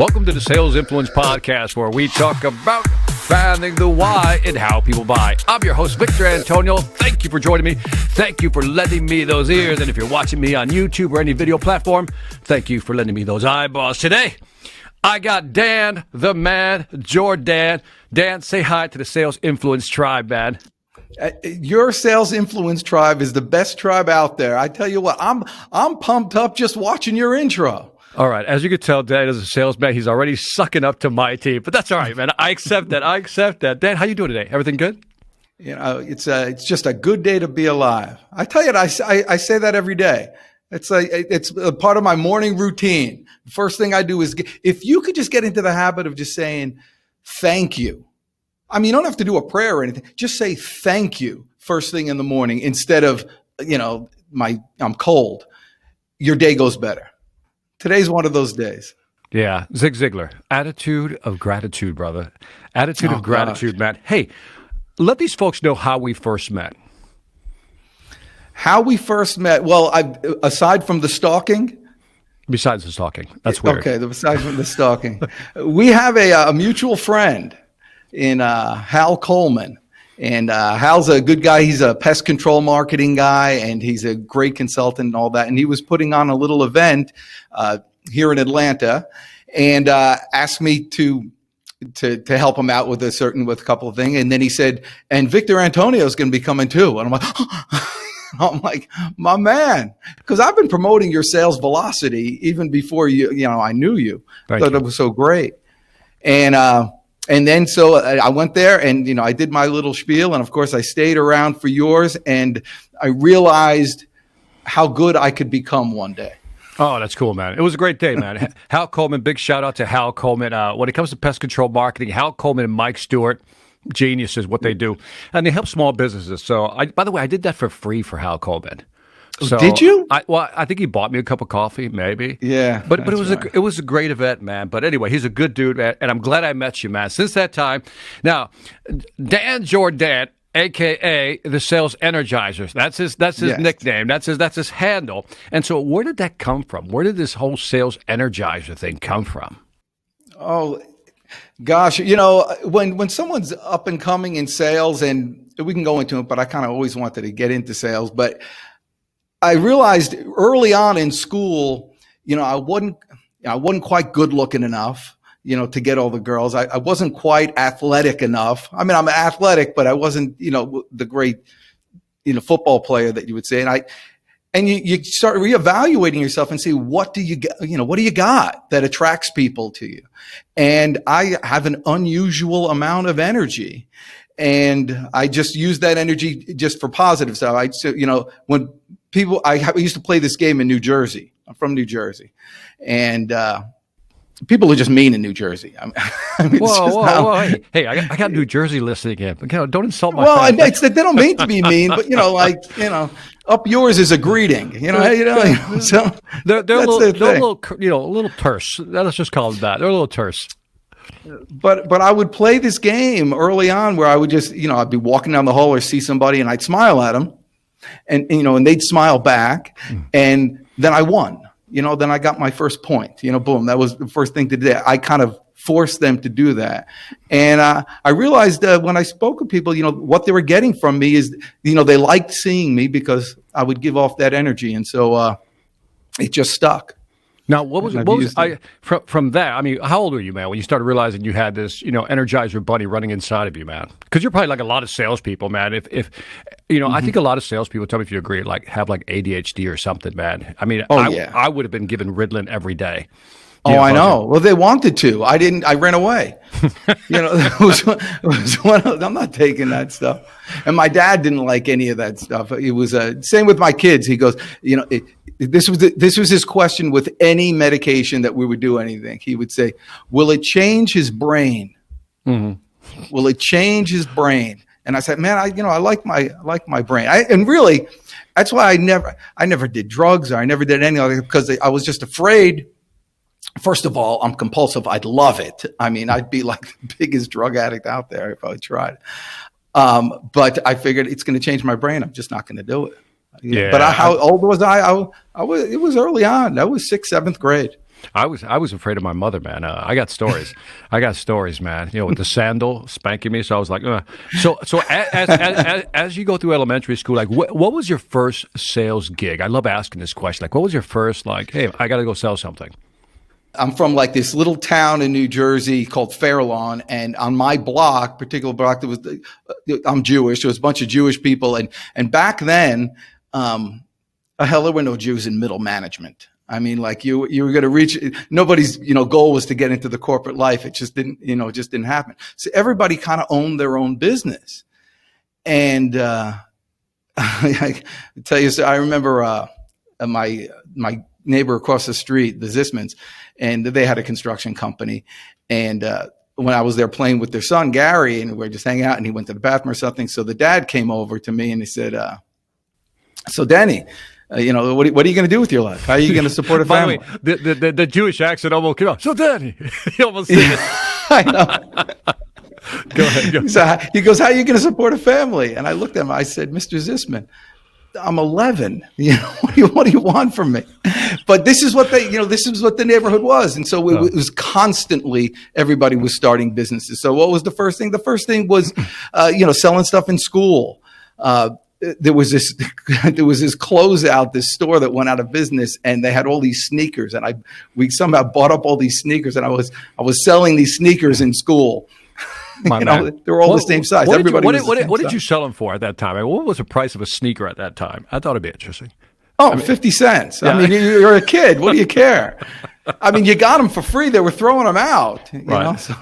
Welcome to the Sales Influence Podcast, where we talk about finding the why and how people buy. I'm your host, Victor Antonio. Thank you for joining me. Thank you for lending me those ears. And if you're watching me on YouTube or any video platform, thank you for lending me those eyeballs. Today, I got Dan, the man, Jourdan. Dan, say hi to the Sales Influence tribe, man. Your Sales Influence tribe is the best tribe out there. I tell you what, I'm pumped up just watching your intro. All right. As you can tell, Dan is a salesman. He's already sucking up to my team, but that's all right, man. I accept that. Dan, how you doing today? Everything good? You know, it's just a good day to be alive. I tell you, I say that every day. It's a part of my morning routine. The first thing I do is, if you could just get into the habit of just saying thank you. I mean, you don't have to do a prayer or anything. Just say thank you first thing in the morning instead of, I'm cold. Your day goes better. Today's one of those days. Yeah. Zig Ziglar. Attitude of gratitude, brother. Attitude of gratitude, man. Hey, let these folks know how we first met. How we first met. Well, aside from the stalking. Besides the stalking. That's weird. Okay. Aside from the stalking. We have a mutual friend in Hal Coleman. And Hal's a good guy. He's a pest control marketing guy, and he's a great consultant and all that. And he was putting on a little event here in Atlanta, and asked me to help him out with a couple of things. And then he said, "And Victor Antonio is going to be coming too." And I'm like, my man, because I've been promoting your sales velocity even before I knew you. I thought it was so great, And then so I went there and, I did my little spiel. And of course I stayed around for yours, and I realized how good I could become one day. Oh, that's cool, man. It was a great day, man. Hal Coleman, big shout out to Hal Coleman. When it comes to pest control marketing, Hal Coleman and Mike Stewart, geniuses, what they do. And they help small businesses. So, by the way, I did that for free for Hal Coleman. So, did you? I think he bought me a cup of coffee, maybe. Yeah, but it was a great event, man. But anyway, he's a good dude, man, and I'm glad I met you, man. Since that time, now Dan Jourdan, aka the Sales Energizer, that's his yes. nickname, that's his handle. And so, where did that come from? Where did this whole Sales Energizer thing come from? Oh, gosh, when someone's up and coming in sales, and we can go into it, but I kind of always wanted to get into sales, but I realized early on in school, I wasn't quite good looking enough, to get all the girls. I wasn't quite athletic enough. I mean, I'm athletic, but I wasn't, the great, football player that you would say. And you start reevaluating yourself and see, what do you got that attracts people to you? And I have an unusual amount of energy. And I just use that energy just for positive stuff. When people, I used to play this game in New Jersey. I'm from New Jersey, and people are just mean in New Jersey. Whoa! Hey, I got New Jersey listening in. Don't insult my. Well, they don't mean to be mean, but up yours is a greeting. So they're a little terse. Let's just call it that. They're a little terse. But I would play this game early on where I would just, I'd be walking down the hall or see somebody and I'd smile at them and they'd smile back, and then I won, then I got my first point, boom. That was the first thing to do. I kind of forced them to do that. And I realized when I spoke with people, what they were getting from me is, they liked seeing me because I would give off that energy. And so it just stuck. Now, from that? I mean, how old were you, man, when you started realizing you had this, Energizer bunny running inside of you, man? Because you're probably like a lot of salespeople, man. If I think a lot of salespeople, tell me if you agree, have ADHD or something, man. I mean, I would have been given Ritalin every day. I know. Well, they wanted to. I didn't. I ran away. It was one of, I'm not taking that stuff. And my dad didn't like any of that stuff. It was same with my kids. He goes, this was his question with any medication that we would do anything. He would say, "Will it change his brain? Mm-hmm. Will it change his brain?" And I said, "Man, I like my brain." And really, that's why I never did drugs, or I never did anything, because I was just afraid. First of all, I'm compulsive. I'd love it. I mean, I'd be like the biggest drug addict out there if I tried. But I figured it's going to change my brain. I'm just not going to do it. Yeah. But how old was I? It was early on. That was 6th, 7th grade. I was afraid of my mother, man. I got stories. Man. With the sandal spanking me. So I was like, ugh. So as you go through elementary school, like what was your first sales gig? I love asking this question. Like, what was your first, like, hey, I got to go sell something? I'm from like this little town in New Jersey called Fairlawn, and on my block, particular block, I'm Jewish. There was a bunch of Jewish people, and back then, hell, there were no Jews in middle management. I mean, like you were going to reach. Nobody's goal was to get into the corporate life. It just didn't happen. So everybody kind of owned their own business, and I tell you, so I remember my neighbor across the street, the Zismans, and they had a construction company. And when I was there playing with their son, Gary, and we were just hanging out, and he went to the bathroom or something. So the dad came over to me and he said, so Danny, what are you going to do with your life? How are you going to support a family? By the way, the Jewish accent almost came out. So Danny, he almost said it. I know. Go ahead. So he goes, how are you going to support a family? And I looked at him, I said, Mr. Zisman, I'm 11. What do you want from me? But this is what this is what the neighborhood was. And so it was constantly, everybody was starting businesses. So what was the first thing? The first thing was, selling stuff in school. There was this closeout, this store that went out of business, and they had all these sneakers, and we somehow bought up all these sneakers, and I was selling these sneakers in school. They were all the same size. What did you sell them for at that time? I mean, what was the price of a sneaker at that time? I thought it'd be interesting. 50 cents. Yeah. I mean, you're a kid. What do you care? I mean, you got them for free. They were throwing them out. Right. So.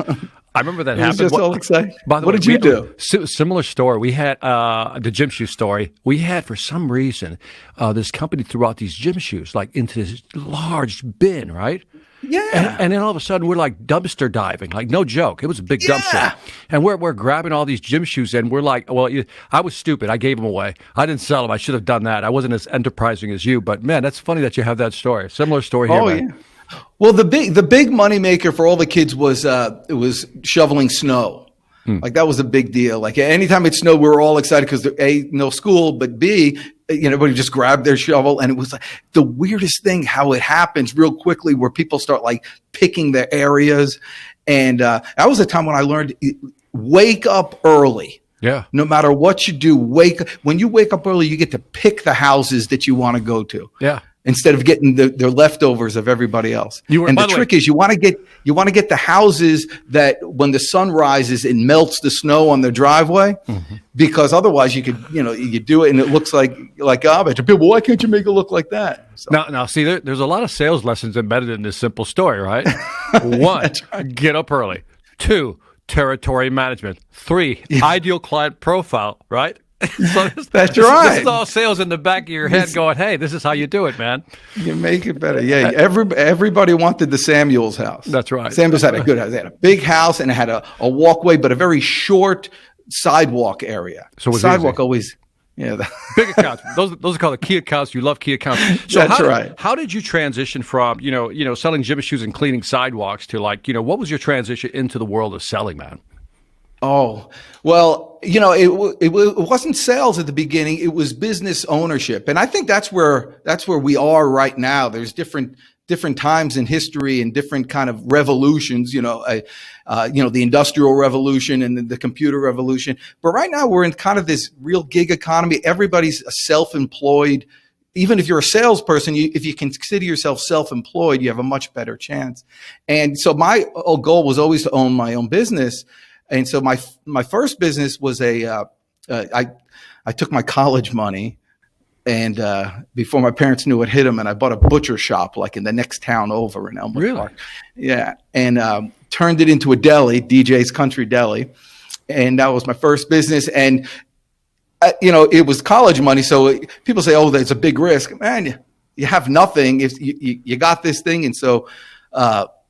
I remember that happened. happened. Just all exciting. By the way, what did you do? Similar story. We had the gym shoe story. We had, for some reason, this company threw out these gym shoes like into this large bin, right? Yeah. And then all of a sudden we're like dumpster diving, like no joke. It was a big dumpster. And we're grabbing all these gym shoes and we're like, well, I was stupid. I gave them away. I didn't sell them. I should have done that. I wasn't as enterprising as you, but man, that's funny that you have that story. Similar story here. Man. Yeah. Well, the big money maker for all the kids was shoveling snow. Like that was a big deal. Like anytime it snowed, we were all excited because A, no school, but B, everybody just grabbed their shovel. And it was like the weirdest thing how it happens real quickly where people start like picking their areas. And that was a time when I learned wake up early. Yeah. No matter what you do, when you wake up early, you get to pick the houses that you want to go to. Yeah. Instead of getting the leftovers of everybody else. And the trick is you want to get the houses that when the sun rises, it melts the snow on their driveway, because otherwise you could, you do it and it looks like garbage. And people, why can't you make it look like that? So. Now, see, there's a lot of sales lessons embedded in this simple story, right? 1, get up early. 2, territory management. 3, ideal client profile, right? So that's right. This is all sales in the back of your head going, hey, this is how you do it, man. You make it better. Yeah. Everybody wanted the Samuels house. That's right. Samuels had a good house. They had a big house and it had a walkway, but a very short sidewalk area. So was sidewalk easy. Always. Yeah. Big accounts. Those are called the key accounts. You love key accounts. So that's right. How did you transition from, selling gym shoes and cleaning sidewalks to what was your transition into the world of selling, man? Oh, well, it wasn't sales at the beginning. It was business ownership. And I think that's where we are right now. There's different times in history and different kind of revolutions, the industrial revolution and the computer revolution. But right now we're in kind of this real gig economy. Everybody's self-employed. Even if you're a salesperson, if you consider yourself self-employed, you have a much better chance. And so my goal was always to own my own business. And so my first business was I took my college money and before my parents knew it hit them, and I bought a butcher shop like in the next town over in Elmwood Park. Yeah. And turned it into a deli, DJ's Country Deli. And that was my first business. And, it was college money. So people say, oh, there's a big risk. Man, you have nothing if you got this thing. And so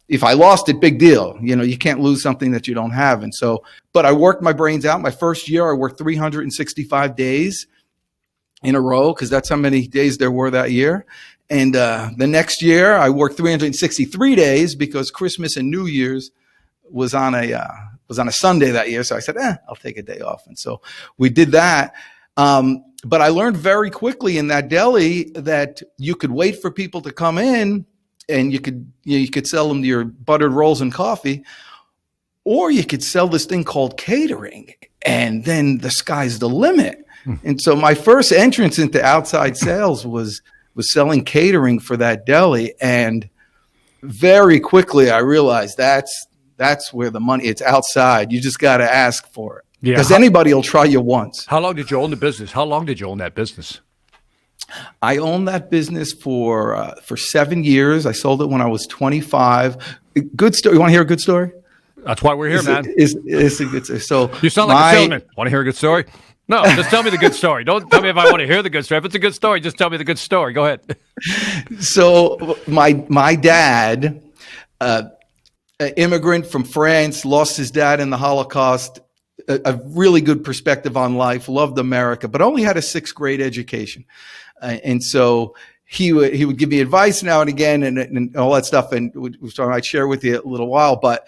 if I lost it, big deal. You can't lose something that you don't have. And so, but I worked my brains out. My first year, I worked 365 days in a row because that's how many days there were that year. And the next year, I worked 363 days because Christmas and New Year's was on a Sunday that year. So I said, I'll take a day off. And so we did that. But I learned very quickly in that deli that you could wait for people to come in and you could sell them your buttered rolls and coffee, or you could sell this thing called catering, and then the sky's the limit. And so my first entrance into outside sales was selling catering for that deli, and very quickly I realized that's where the money. It's outside. You just got to ask for it, because anybody will try you once. How long did you own the business? How long did you own that business? I owned that business for 7 years. I sold it when I was 25. Good story. You want to hear a good story? That's why we're here, man. It's a good story. So you sound like a salesman. Want to hear a good story? No, just tell me the good story. Don't tell me if I want to hear the good story. If it's a good story, just tell me the good story. Go ahead. So my dad, an immigrant from France, lost his dad in the Holocaust. A really good perspective on life. Loved America, but only had a 6th grade education, and so he would give me advice now and again, and all that stuff. And which I'd share with you a little while, but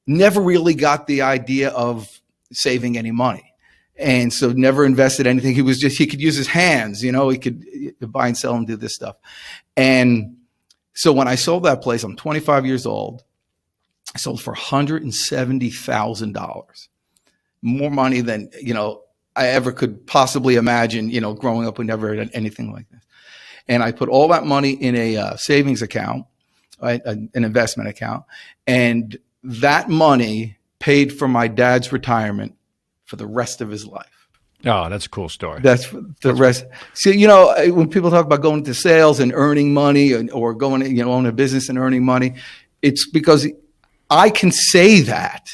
never really got the idea of saving any money. And so never invested anything. He could use his hands, he could buy and sell and do this stuff. And so when I sold that place, I'm 25 years old. I sold for $170,000, more money than, I ever could possibly imagine. Growing up, we never had anything like this. And I put all that money in a savings account, right, an investment account. And that money paid for my dad's retirement for the rest of his life. Oh, that's a cool story. That's the rest. See, when people talk about going to sales and earning money, or going, own a business and earning money, it's because I can say that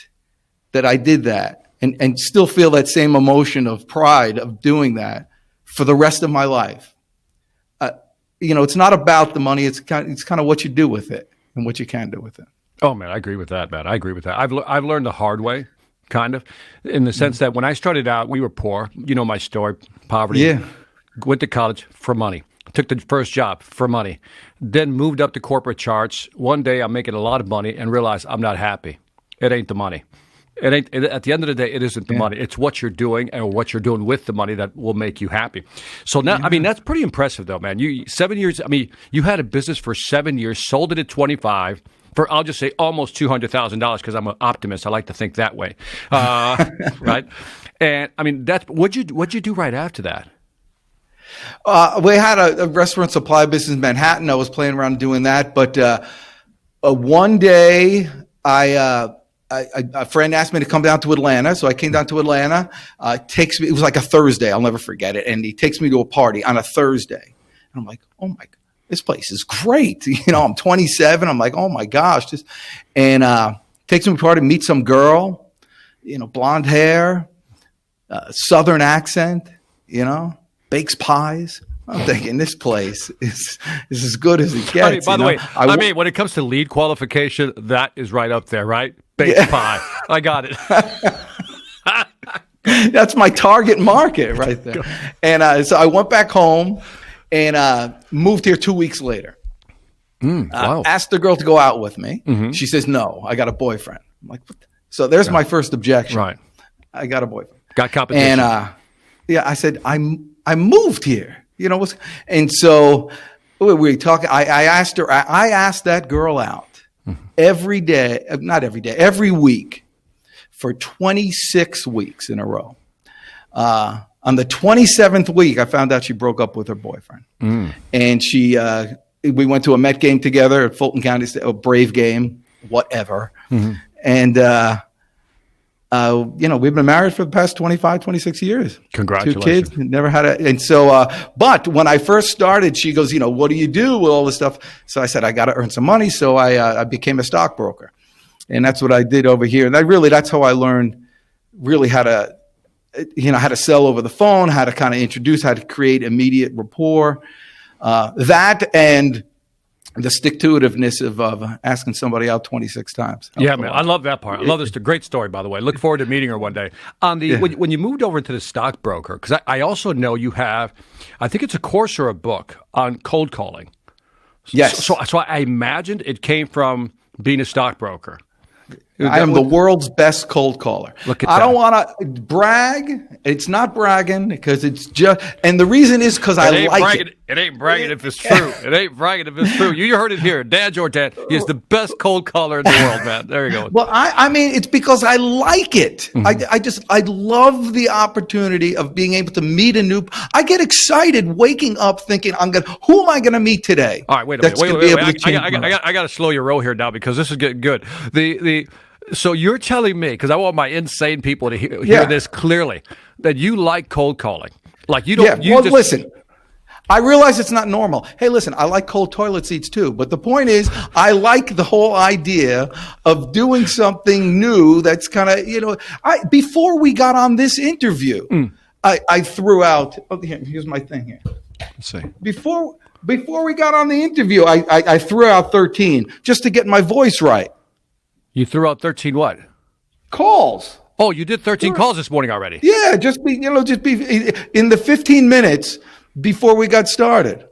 I did that and still feel that same emotion of pride of doing that for the rest of my life. It's not about the money. It's kind of what you do with it and what you can do with it. Oh man, I agree with that, man. I agree with that. I've learned the hard way, kind of, in the sense that when I started out, we were poor. You know my story, poverty. Yeah. Went to college for money. Took the first job for money. Then moved up the corporate charts. One day I'm making a lot of money and realized I'm not happy. It ain't the money. At the end of the day, it isn't the money. It's what you're doing and what you're doing with the money that will make you happy. So now, I mean, that's pretty impressive though, man. 7 years, you had a business for 7 years, sold it at 25 for, I'll just say, almost $200,000, because I'm an optimist. I like to think that way. Right? And what'd you do right after that? We had a restaurant supply business in Manhattan. I was playing around doing that. But one day, a friend asked me to come down to Atlanta. So I came down to Atlanta. It was like a Thursday. I'll never forget it. And he takes me to a party on a Thursday. And I'm like, oh my, this place is great. I'm 27. I'm like, oh my gosh. And takes me to a party, meet some girl, blonde hair, Southern accent, bakes pies. I'm thinking this place is as good as it gets. By the way, when it comes to lead qualification, that is right up there, right? Baked pie. I got it. That's my target market right there. And so I went back home and moved here 2 weeks later. Wow. Asked the girl to go out with me. Mm-hmm. She says, no, I got a boyfriend. I'm like, what? So there's my first objection. Right. I got a boyfriend. Got competition. And I said, I moved here. And so we talking. I asked her. I asked that girl out every day, not every day, every week for 26 weeks in a row. On the 27th week, I found out she broke up with her boyfriend, and we went to a Met game together at Fulton County, a Brave game, whatever, and. We've been married for the past 25, 26 years. Congratulations. 2 kids, never had and so, but when I first started, she goes, what do you do with all this stuff? So I said, I got to earn some money. So I became a stockbroker, and that's what I did over here. And that's how I learned really how to, how to sell over the phone, how to kind of introduce, how to create immediate rapport, that and the stick-to-itiveness of asking somebody out 26 times. Yeah, man, I love that part. I love this. It's a great story, by the way. Look forward to meeting her one day. When you moved over into the stockbroker, because I also know you have, I think it's a course or a book on cold calling. Yes. So I imagined it came from being a stockbroker. I am the world's best cold caller. Look at I that. don't want to brag. It's not bragging because it's just, and the reason is because I like bragging. it. It ain't bragging if it's true. It ain't bragging if it's true. You heard it here. Dan Jourdan, he is the best cold caller in the world, man. There you go. Well, I mean, it's because I like it. I love the opportunity of being able to meet I get excited waking up thinking, who am I going to meet today? All right, wait a minute. I got to slow your roll here now because this is getting good. So you're telling me, because I want my insane people to hear this clearly, that you like cold calling. Like you don't. Yeah. Listen. I realize it's not normal. Hey, listen, I like cold toilet seats too. But the point is, I like the whole idea of doing something new that's kind of, before we got on this interview, I threw out, here's my thing here. Let's see. Before we got on the interview, I threw out 13 just to get my voice right. You threw out 13 what? Calls. Oh, you did 13 calls this morning already. Yeah, just be in the 15 minutes before we got started.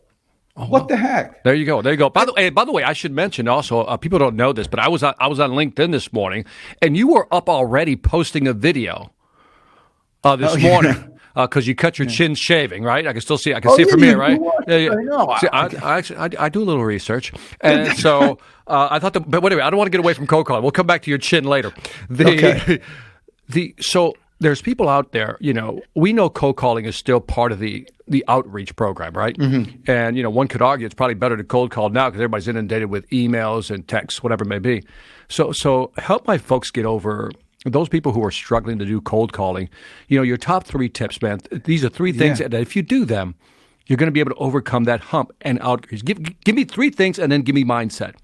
What the heck? There you go. By the way, I should mention also, people don't know this, but I was on LinkedIn this morning, and you were up already posting a video this morning. Because you cut your chin shaving, right? I can still see. I can see it from here, right? I know. See, I do a little research, and so I thought. But anyway, I don't want to get away from cold calling. We'll come back to your chin later. So there's people out there. We know cold calling is still part of the outreach program, right? Mm-hmm. And one could argue it's probably better to cold call now because everybody's inundated with emails and texts, whatever it may be. So help my folks get over. Those people who are struggling to do cold calling, your top 3 tips, man. These are 3 things that if you do them, you're going to be able to overcome that hump and outreach. Give me 3 things and then give me mindset.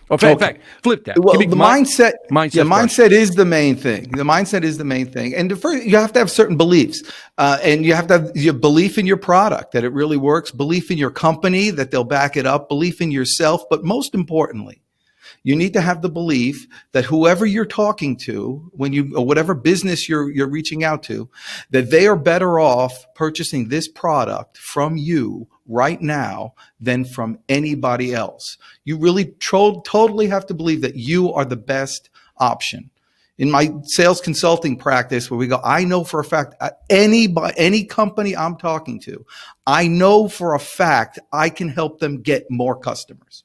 Okay. In fact, flip that. Well, the mindset. Mindset is the main thing. The mindset is the main thing. And first, you have to have certain beliefs. And you have to have your belief in your product, that it really works, belief in your company, that they'll back it up, belief in yourself. But most importantly, you need to have the belief that whoever you're talking to, or whatever business you're reaching out to, that they are better off purchasing this product from you right now than from anybody else. You really totally have to believe that you are the best option. In my sales consulting practice, where we go, I know for a fact, any company I'm talking to, I know for a fact I can help them get more customers.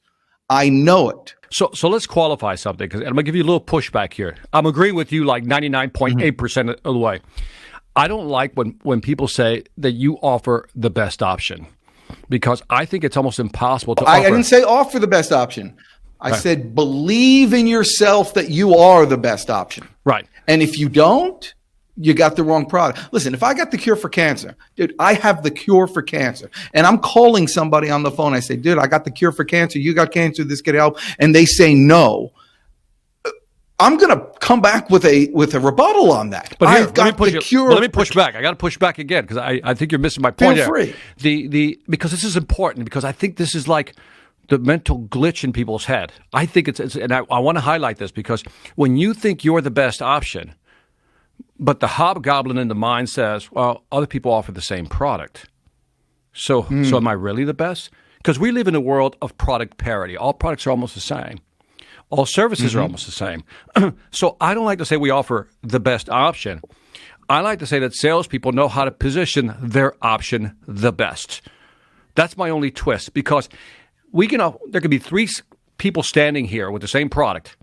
I know it. So let's qualify something, because I'm going to give you a little pushback here. I'm agreeing with you like 99.8% of the way. I don't like when people say that you offer the best option, because I think it's almost impossible to offer. I didn't say offer the best option. I said believe in yourself that you are the best option. Right. And if you don't, you got the wrong product. Listen, if I got the cure for cancer, dude, I have the cure for cancer. And I'm calling somebody on the phone. I say, dude, I got the cure for cancer. You got cancer. This could help. And they say no. I'm going to come back with a rebuttal on that. But here, I've got the cure. Let me push back. I got to push back again, because I think you're missing my point. Feel free. Because this is important, because I think this is like the mental glitch in people's head. I think it's and I want to highlight this, because when you think you're the best option, but the hobgoblin in the mind says, well, other people offer the same product. So am I really the best? Because we live in a world of product parity. All products are almost the same. All services are almost the same. So I don't like to say we offer the best option. I like to say that salespeople know how to position their option the best. That's my only twist, because there could be 3 people standing here with the same product,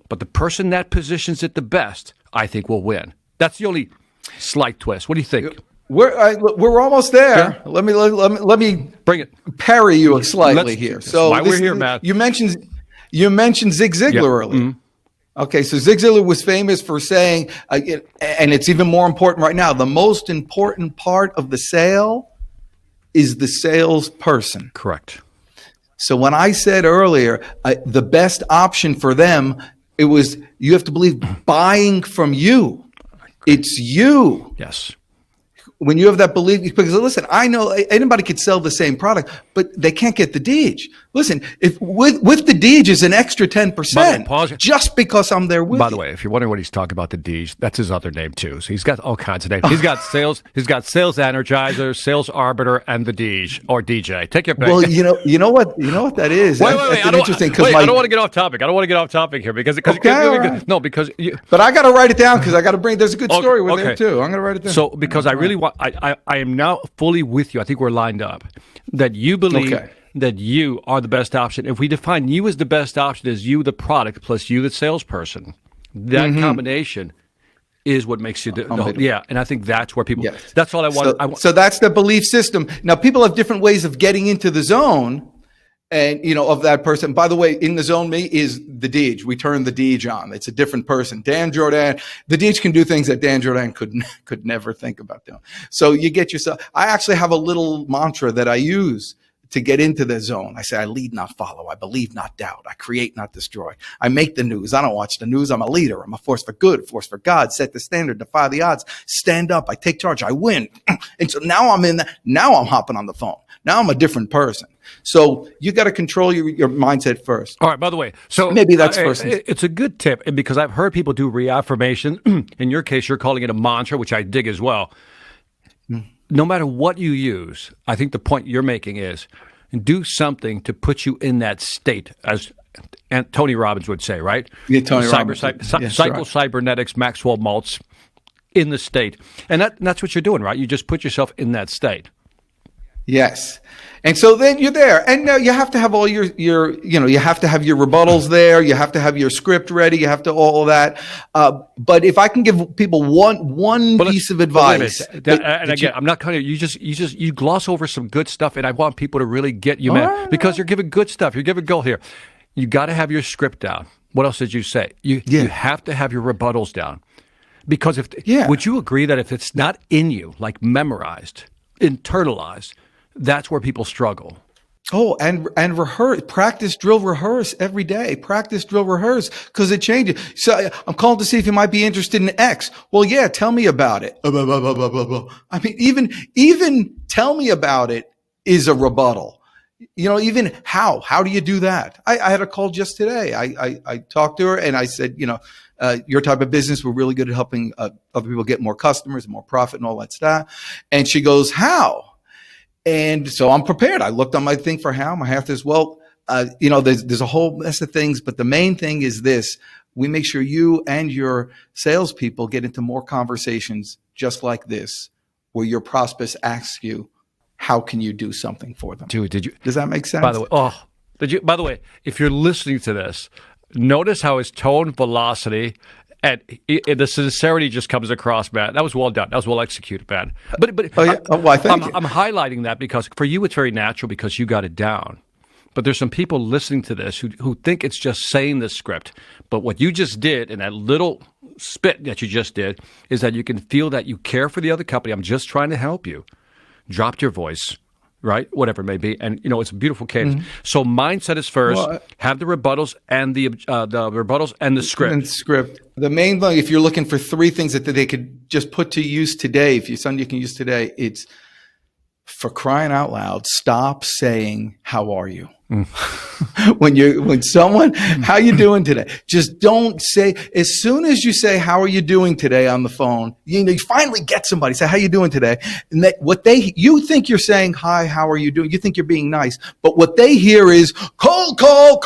but the person that positions it the best, I think, will win. That's the only slight twist. What do you think? We're almost there. Yeah. Let me Bring it. Parry you slightly here. So why we're here, Matt. You mentioned Zig Ziglar earlier. Mm-hmm. Okay, so Zig Ziglar was famous for saying, and it's even more important right now, the most important part of the sale is the salesperson. Correct. So when I said earlier, the best option for them, it was, you have to believe, buying from you. It's you. Yes. When you have that belief, because listen, I know anybody could sell the same product, but they can't get the Deej. Listen, if with the Deej is an extra 10%, Pause. just because I'm there with By you. the way, if you're wondering what he's talking about, the Deej, that's his other name too. So he's got all kinds of names. He's got sales Energizer, sales arbiter, and the Deej or DJ. Take your pick. Well, you know what that is. Wait. That's I don't want to get off topic. I don't want to get off topic here because right. no, because but I got to write it down because I got to bring. There's a good story with there too. I'm going to write it down. So because I really want, I am now fully with you. I think we're lined up that you believe that you are the best option. If we define you as the best option as you, the product, plus you, the salesperson, that combination is what makes you and I think that's where people. Yes. That's all I want. So that's the belief system. Now people have different ways of getting into the zone. And, of that person, by the way, in the zone me is the Deej. We turn the Deej on. It's a different person. Dan Jourdan, the Deej can do things that Dan Jourdan could never think about doing. So you get yourself, I actually have a little mantra that I use to get into the zone. I say, I lead, not follow. I believe, not doubt. I create, not destroy. I make the news. I don't watch the news. I'm a leader. I'm a force for good, force for God, set the standard, defy the odds, stand up. I take charge. I win. And so now now I'm hopping on the phone. Now I'm a different person. So you got to control your mindset first. All right. By the way, so maybe that's first. It's a good tip because I've heard people do reaffirmation. In your case, you're calling it a mantra, which I dig as well. No matter what you use, I think the point you're making is do something to put you in that state, as Tony Robbins would say, right? Yeah, Tony Robbins. Cybernetics, Maxwell Maltz, in the state, and that's what you're doing, right? You just put yourself in that state. Yes. And so then you're there. And now you have to have all your you have to have your rebuttals there. You have to have your script ready. You have to all of that. But if I can give people one piece of advice. I'm not kind of, you gloss over some good stuff, and I want people to really get you, man, because you're giving good stuff. You're giving gold here. You got to have your script down. What else did you say? You have to have your rebuttals down. Because would you agree that if it's not in you, like memorized, internalized, that's where people struggle. Oh, and rehearse, practice, drill, rehearse every day. Practice, drill, rehearse, because it changes. So I'm calling to see if you might be interested in X. Well, yeah, tell me about it. I mean, even tell me about it is a rebuttal. Even how do you do that? I had a call just today. I talked to her and I said, your type of business, we're really good at helping other people get more customers, more profit and all that stuff. And she goes, how? And so I'm prepared. I looked on my thing for how. My half is, there's a whole mess of things, but the main thing is this. We make sure you and your salespeople get into more conversations just like this, where your prospects ask you, how can you do something for them? Dude, does that make sense? By the way, if you're listening to this, notice how his tone, velocity, and the sincerity just comes across, man. That was well done. That was well executed, man. But why? Thank you. I'm highlighting that because for you it's very natural because you got it down. But there's some people listening to this who think it's just saying the script. But what you just did in that little spit that you just did is that you can feel that you care for the other company. I'm just trying to help you. Dropped your voice. Right, whatever it may be, and it's a beautiful cadence. Mm-hmm. So mindset is first. Have the rebuttals and the rebuttals and the script. The main thing, if you're looking for three things that they could just put to use today, if you can use today, it's for crying out loud. Stop saying "How are you?" when someone, how you doing today? Just don't say, as soon as you say, how are you doing today on the phone, you finally get somebody say, how you doing today? And you think you're saying, hi, how are you doing? You think you're being nice, but what they hear is cold call.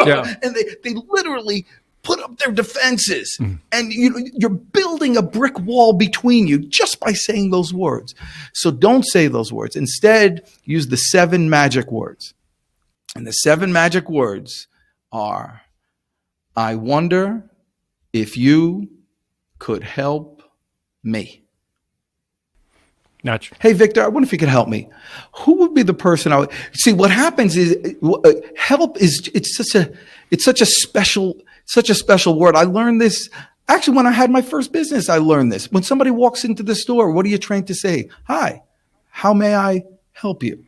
Yeah. And they literally put up their defenses and you're building a brick wall between you just by saying those words. So don't say those words. Instead, use the 7 magic words. And the 7 magic words are, I wonder if you could help me. Natural. Hey, Victor, I wonder if you could help me. Who would be the person I would see? What happens is help is it's such a special word. I learned this actually when I had my first business. I learned this. When somebody walks into the store, what are you trained to say? Hi, how may I help you?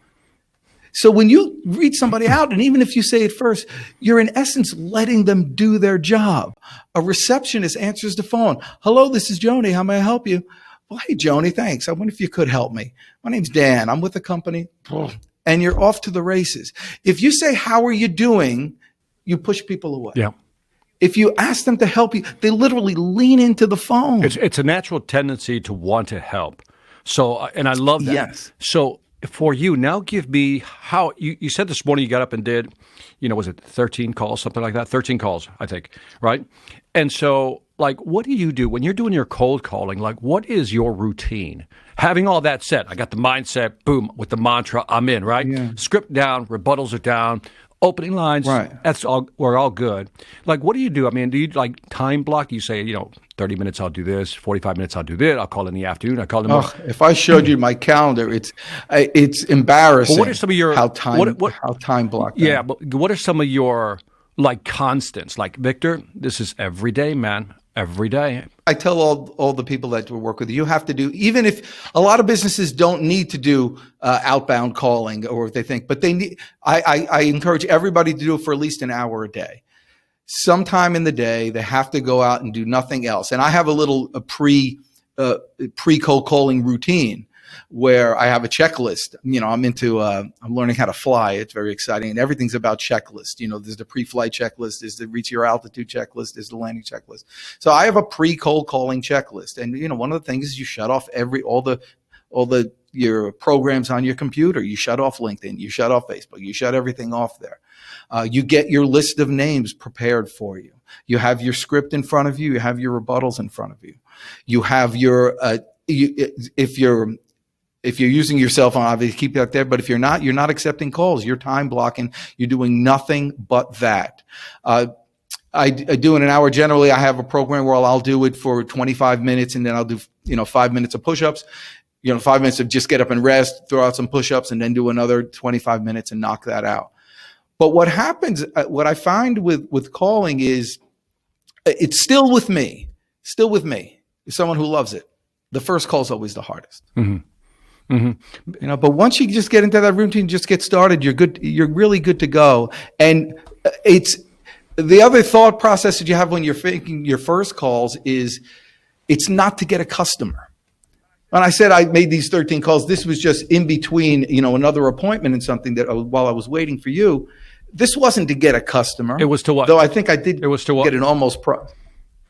So when you read somebody out, and even if you say it first, you're in essence letting them do their job. A receptionist answers the phone. Hello, this is Joni. How may I help you? Well, hey, Joni, thanks. I wonder if you could help me. My name's Dan. I'm with the company. and you're off to the races. If you say, how are you doing? You push people away. Yeah. If you ask them to help you, they literally lean into the phone. It's a natural tendency to want to help. So, and I love that. Yes. So for you, now give me how, you said this morning you got up and did, was it 13 calls, something like that? 13 calls, I think, right? And so, like, what do you do when you're doing your cold calling? Like, what is your routine? Having all that said, I got the mindset, boom, with the mantra, I'm in, right? Yeah. Script down, rebuttals are down. Opening lines, right. We're all good. Like, what do you do? I mean, do you like time block? You say, 30 minutes I'll do this, 45 minutes I'll do this. I'll call in the afternoon. I call in the morning. If I showed you my calendar, it's embarrassing. But what are some of your how time blocked? Yeah, but what are some of your like constants? Like, Victor, this is every day, man. Every day. I tell all the people that work with you have to do, even if a lot of businesses don't need to do outbound calling, or if they think, but they need, I encourage everybody to do it for at least an hour a day. Sometime in the day, they have to go out and do nothing else. And I have a pre-cold calling routine where I have a checklist. I'm learning how to fly. It's very exciting. And everything's about checklist. There's the pre-flight checklist, there's the reach your altitude checklist, there's the landing checklist. So I have a pre-cold calling checklist. And, one of the things is you shut off your programs on your computer. You shut off LinkedIn, you shut off Facebook, you shut everything off there. You get your list of names prepared for you. You have your script in front of you. You have your rebuttals in front of you. You have your, if you're using your cell phone, obviously keep that there. But if you're not accepting calls. You're time blocking. You're doing nothing but that. I do in an hour. Generally, I have a program where I'll do it for 25 minutes, and then I'll do 5 minutes of push-ups. 5 minutes of just get up and rest, throw out some push-ups, and then do another 25 minutes and knock that out. But what happens, what I find with calling is, it's still with me. Someone who loves it. The first call is always the hardest. Mm-hmm. Mm-hmm. But once you just get into that routine, just get started, you're good. You're really good to go. And it's the other thought process that you have when you're making your first calls is, it's not to get a customer. When I said I made these 13 calls, this was just in between, another appointment and something that while I was waiting for you. This wasn't to get a customer. It was to what? Though I think I did. It was to what? Get an almost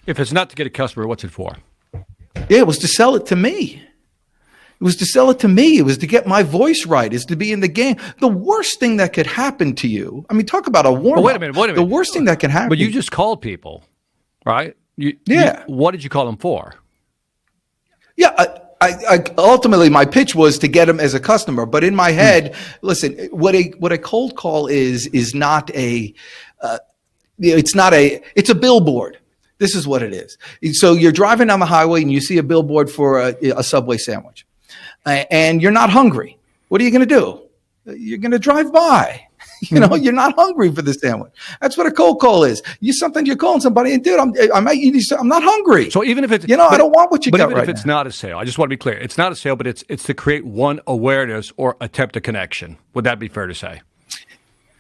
If it's not to get a customer, what's it for? Yeah, it was to sell it to me. It was to sell it to me. It was to get my voice right. It's to be in the game. The worst thing that could happen to you. I mean, talk about a warm-up. Wait a minute. The worst thing that can happen. But you just called people, right? What did you call them for? Yeah, I ultimately my pitch was to get them as a customer. But in my head, listen, what a cold call is not a. It's a billboard. This is what it is. So you're driving down the highway and you see a billboard for a Subway sandwich. And you're not hungry. What are you going to do? You're going to drive by. You're not hungry for the sandwich. That's what a cold call is. You're calling somebody and, dude, I'm not hungry. So even if it's, I don't want what you got right now. But even if it's not a sale, I just want to be clear. It's not a sale, but it's to create one awareness or attempt a connection. Would that be fair to say?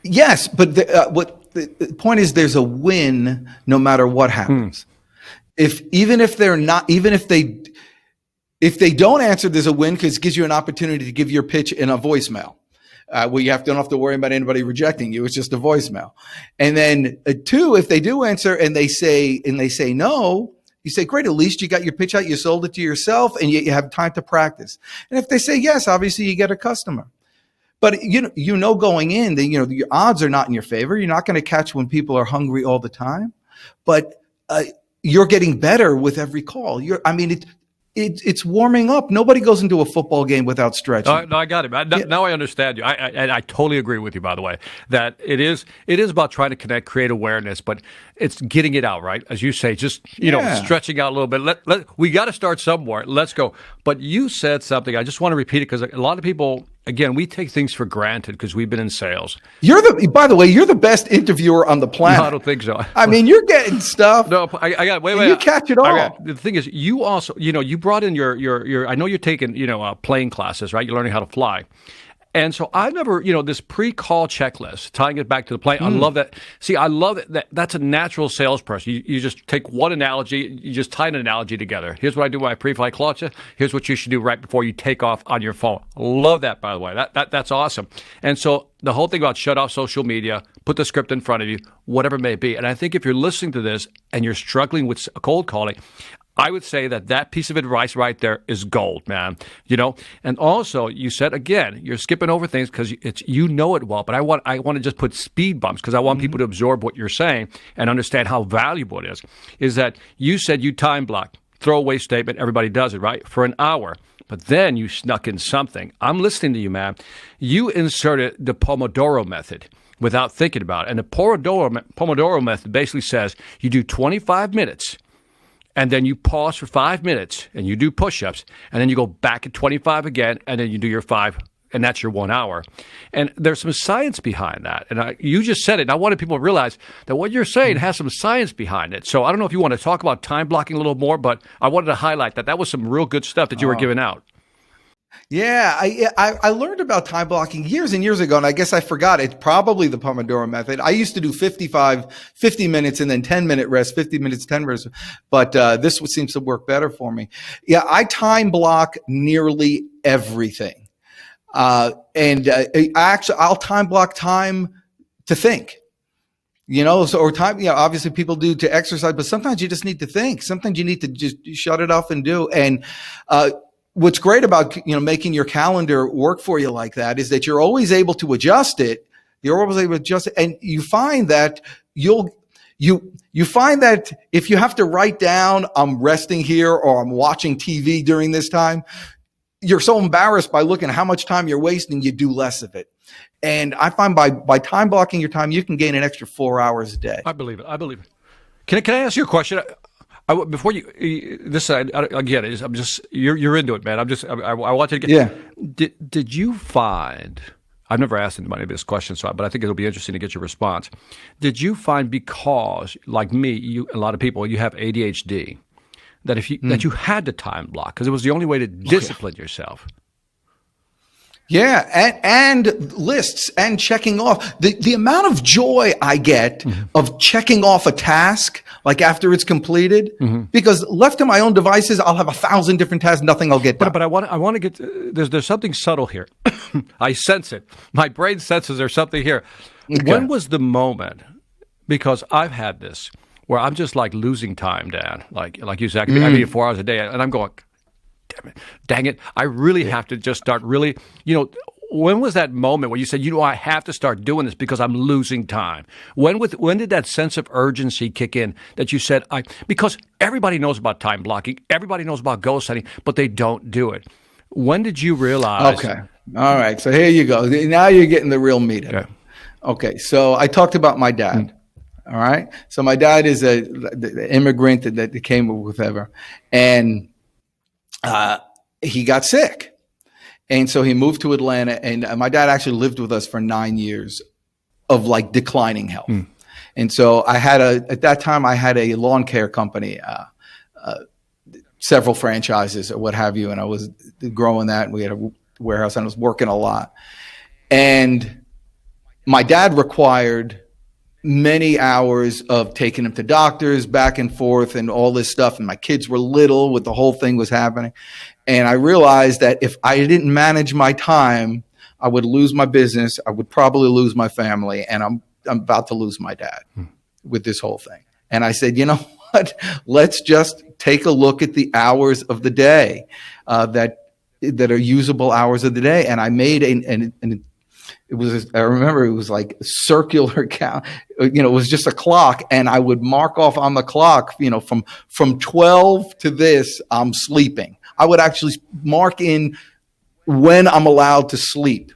Yes, but the point is, there's a win no matter what happens. If they don't answer, there's a win, because it gives you an opportunity to give your pitch in a voicemail. Where you don't have to worry about anybody rejecting you. It's just a voicemail. And then two, if they do answer and they say no, you say, great, at least you got your pitch out, you sold it to yourself, and you have time to practice. And if they say yes, obviously you get a customer. But going in, your odds are not in your favor. You're not going to catch when people are hungry all the time, but you're getting better with every call. It's warming up. Nobody goes into a football game without stretching. No, I got it. Now I understand you. I totally agree with you, by the way, that it is about trying to connect, create awareness, but it's getting it out, right? As you say, just, stretching out a little bit. We got to start somewhere. Let's go. But you said something. I just want to repeat it, because a lot of people, again, we take things for granted because we've been in sales. By the way, you're the best interviewer on the planet. No, I don't think so. I mean, you're getting stuff. No, I got, wait. You catch it all. The thing is, you also, you brought in your I know you're taking, plane classes, right? You're learning how to fly. And so I never, this pre-call checklist, tying it back to the plane. I love that. See, I love it. That's a natural salesperson. You just take one analogy, you just tie an analogy together. Here's what I do when I pre-flight call you. Here's what you should do right before you take off on your phone. Love that, by the way. That's awesome. And so the whole thing about shut off social media, put the script in front of you, whatever it may be. And I think if you're listening to this and you're struggling with cold calling, I would say that piece of advice right there is gold, man. And also you said, again, you're skipping over things because it well, but I want to just put speed bumps because I want people to absorb what you're saying and understand how valuable it is that you said you time block, throwaway statement, everybody does it, right? For an hour. But then you snuck in something. I'm listening to you, man. You inserted the Pomodoro method without thinking about it. And the Pomodoro method basically says you do 25 minutes and then you pause for 5 minutes and you do push-ups and then you go back at 25 again and then you do your 5 and that's your 1 hour. And there's some science behind that. And you just said it. And I wanted people to realize that what you're saying has some science behind it. So I don't know if you want to talk about time blocking a little more, but I wanted to highlight that was some real good stuff that you were giving out. Yeah, I learned about time blocking years and years ago, and I guess I forgot. It's probably the Pomodoro method. I used to do 50 minutes and then 10-minute rest, 50 minutes, 10 rest. But this seems to work better for me. Yeah, I time block nearly everything. I'll time block time to think, or time, obviously people do to exercise, but sometimes you just need to think. Sometimes you need to just shut it off and do. And, what's great about, making your calendar work for you like that is that you're always able to adjust it. You're always able to adjust it. And you find that you find that if you have to write down, I'm resting here or I'm watching TV during this time, you're so embarrassed by looking at how much time you're wasting, you do less of it. And I find by time blocking your time, you can gain an extra 4 hours a day. I believe it. Can I ask you a question? Before again, I'm just you're into it, man. I want you to get. Yeah. Did you find? I've never asked anybody this question, but I think it'll be interesting to get your response. Did you find, because like me, a lot of people, you have ADHD, that that you had to time block because it was the only way to discipline yourself? Yeah, and lists and checking off. The amount of joy I get of checking off a task, like after it's completed, because left to my own devices, I'll have 1,000 different tasks, nothing I'll get done. But I want to get, there's something subtle here. I sense it. My brain senses there's something here. Okay. When was the moment, because I've had this, where I'm just like losing time, Dan, like you said, I need 4 hours a day, and I'm going, dang it, I really have to just start really, when was that moment where you said, I have to start doing this because I'm losing time? When did that sense of urgency kick in that you said, because everybody knows about time blocking, everybody knows about goal setting, but they don't do it. When did you realize? Okay. All right. So here you go. Now you're getting the real meat of it. Okay. So I talked about my dad. All right. So my dad is the immigrant that came with ever. And he got sick. And so he moved to Atlanta, and my dad actually lived with us for 9 years of like declining health. And so at that time I had a lawn care company, several franchises or what have you. And I was growing that, and we had a warehouse, and I was working a lot. And my dad required many hours of taking him to doctors, back and forth, and all this stuff. And my kids were little when the whole thing was happening. And I realized that if I didn't manage my time, I would lose my business. I would probably lose my family. And I'm about to lose my dad with this whole thing. And I said, you know what? Let's just take a look at the hours of the day that are usable hours of the day. And I made I remember it was like a circular count, it was just a clock, and I would mark off on the clock, from 12 to this, I'm sleeping. I would actually mark in when I'm allowed to sleep.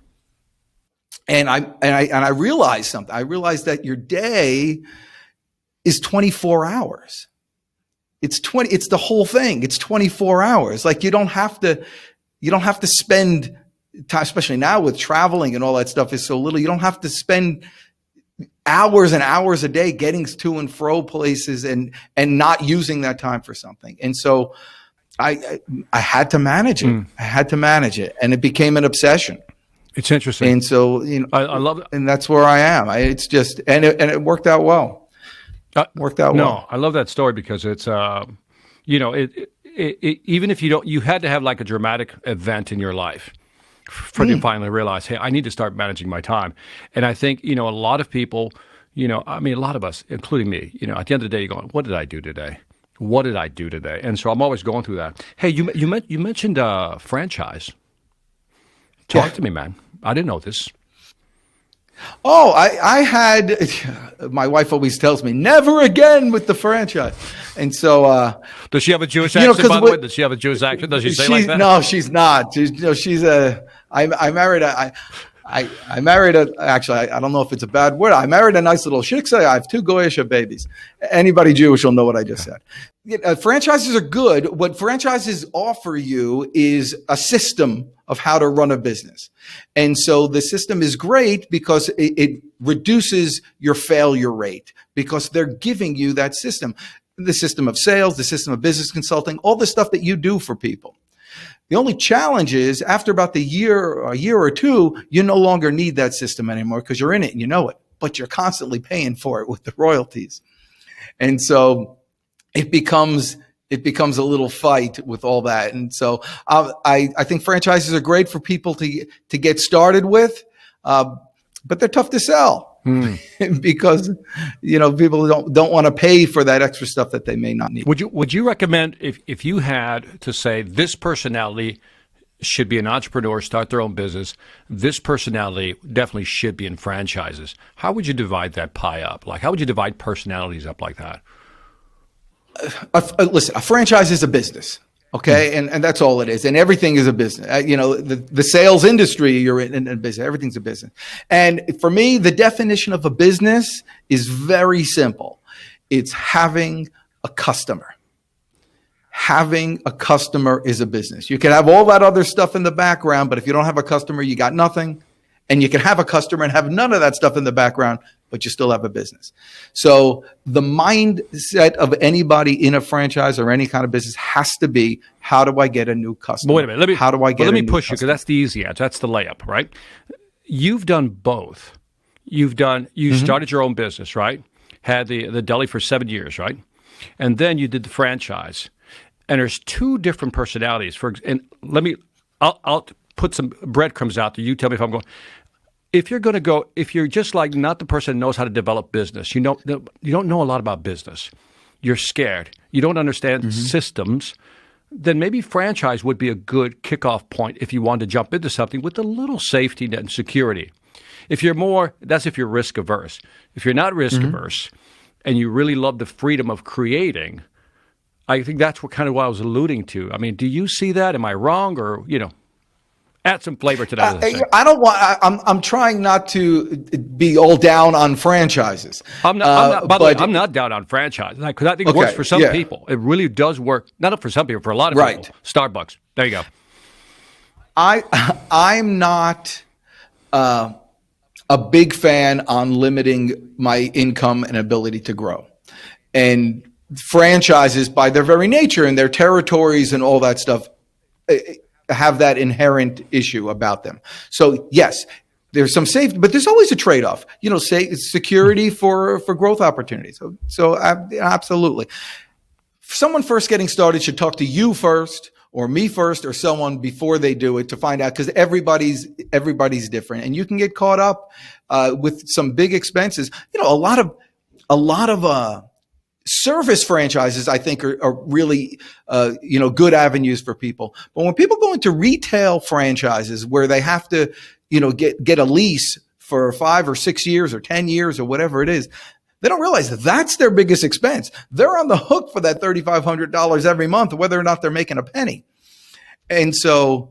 And I realized something. I realized that your day is 24 hours. It's the whole thing. It's 24 hours. Like you don't have to spend time, especially now with traveling and all that stuff is so little. You don't have to spend hours and hours a day getting to and fro places and not using that time for something. And so I had to manage it. I had to manage it, and it became an obsession. It's interesting. And so, I love it. and that's where I am. It's just, and it worked out well. Worked out well. No, I love that story because it's, even if you had to have like a dramatic event in your life for you to finally realize, hey, I need to start managing my time. And I think, a lot of people, a lot of us, including me, at the end of the day, you're going, what did I do today? What did I do today? And so I'm always going through that. Hey, you mentioned franchise. Talk to me, man. I didn't know this. Oh, I had, my wife always tells me, never again with the franchise. And so, does she have a Jewish accent, by the way? Does she have a Jewish accent? Does she say like that? No, she's not. I married actually, I don't know if it's a bad word. I married a nice little shiksa. I have 2 goyish babies. Anybody Jewish will know what I just said. Franchises are good. What franchises offer you is a system of how to run a business. And so the system is great because it reduces your failure rate because they're giving you that system, the system of sales, the system of business consulting, all the stuff that you do for people. The only challenge is after about a year or two, you no longer need that system anymore because you're in it and you know it, but you're constantly paying for it with the royalties. And so it becomes a little fight with all that. And so I think franchises are great for people to get started with, but they're tough to sell. Because people don't want to pay for that extra stuff that they may not need. Would you recommend if you had to say this personality should be an entrepreneur, start their own business, this personality definitely should be in franchises, how would you divide that pie up? Like, how would you divide personalities up like that? Listen, a franchise is a business. Okay. And that's all it is. And everything is a business. The sales industry you're in business, everything's a business. And for me, the definition of a business is very simple. It's having a customer. Having a customer is a business. You can have all that other stuff in the background, but if you don't have a customer, you got nothing. And you can have a customer and have none of that stuff in the background, but you still have a business. So the mindset of anybody in a franchise or any kind of business has to be, how do I get a new customer? But wait a minute. Let me push you because customer? that's the easy answer. That's the layup, right? You've done both. You started your own business, right? Had the deli for 7 years, right? And then you did the franchise. And there's 2 different personalities. I'll put some breadcrumbs out there. You tell me if I'm going. If you're just like not the person that knows how to develop business, you don't know a lot about business. You're scared. You don't understand systems. Then maybe franchise would be a good kickoff point if you wanted to jump into something with a little safety net and security. If you're that's if you're risk averse. If you're not risk averse and you really love the freedom of creating, I think that's what I was alluding to. I mean, do you see that? Am I wrong or, add some flavor to that. I'm trying not to be all down on franchises. I'm not down on franchises because I think it works for some people. It really does work. Not for some people, for a lot of people. Starbucks. There you go. I'm not a big fan on limiting my income and ability to grow. And franchises, by their very nature and their territories and all that stuff, have that inherent issue about them. So yes, there's some safety, but there's always a trade-off. Security for growth opportunities. So absolutely. Someone first getting started should talk to you first, or me first, or someone before they do it to find out, because everybody's different, and you can get caught up with some big expenses. A lot of service franchises, I think, are really, good avenues for people. But when people go into retail franchises where they have to, get a lease for 5 or 6 years or 10 years or whatever it is, they don't realize that's their biggest expense. They're on the hook for that $3,500 every month, whether or not they're making a penny. And so,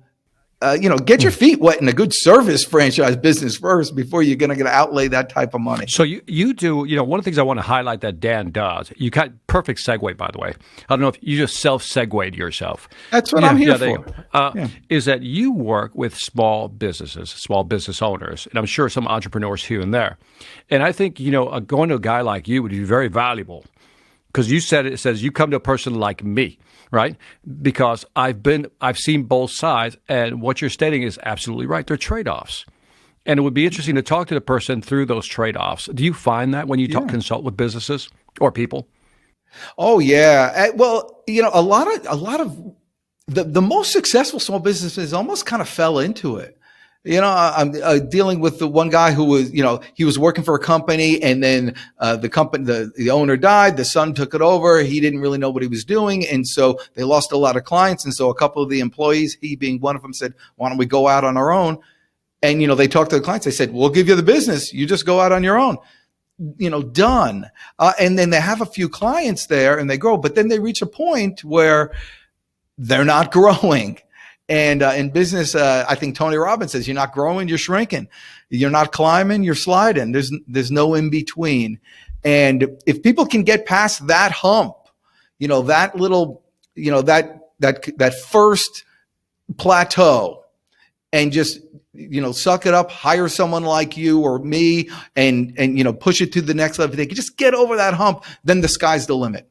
get your feet wet in a good service franchise business first before you're going to outlay that type of money. So you do, one of the things I want to highlight that Dan does, you got perfect segue, by the way. I don't know if you just self-segued yourself. That's what I'm here for. Is that you work with small businesses, small business owners, and I'm sure some entrepreneurs here and there. And I think, going to a guy like you would be very valuable because it says you come to a person like me right? Because I've seen both sides, and what you're stating is absolutely right. They're trade-offs. And it would be interesting to talk to the person through those trade-offs. Do you find that when you consult with businesses or people? Oh yeah. Well, a lot of the most successful small businesses almost kind of fell into it. I'm dealing with the one guy who was, he was working for a company, and then the owner died. The son took it over. He didn't really know what he was doing, and so they lost a lot of clients. And so a couple of the employees, he being one of them, said, "Why don't we go out on our own?" And they talked to the clients. They said, "We'll give you the business. You just go out on your own." Done. And then they have a few clients there, and they grow, but then they reach a point where they're not growing. And in business, I think Tony Robbins says, you're not growing, you're shrinking. You're not climbing, you're sliding. There's no in between. And if people can get past that hump, that little, that first plateau, and just, suck it up, hire someone like you or me, and push it to the next level. If they can just get over that hump, then the sky's the limit.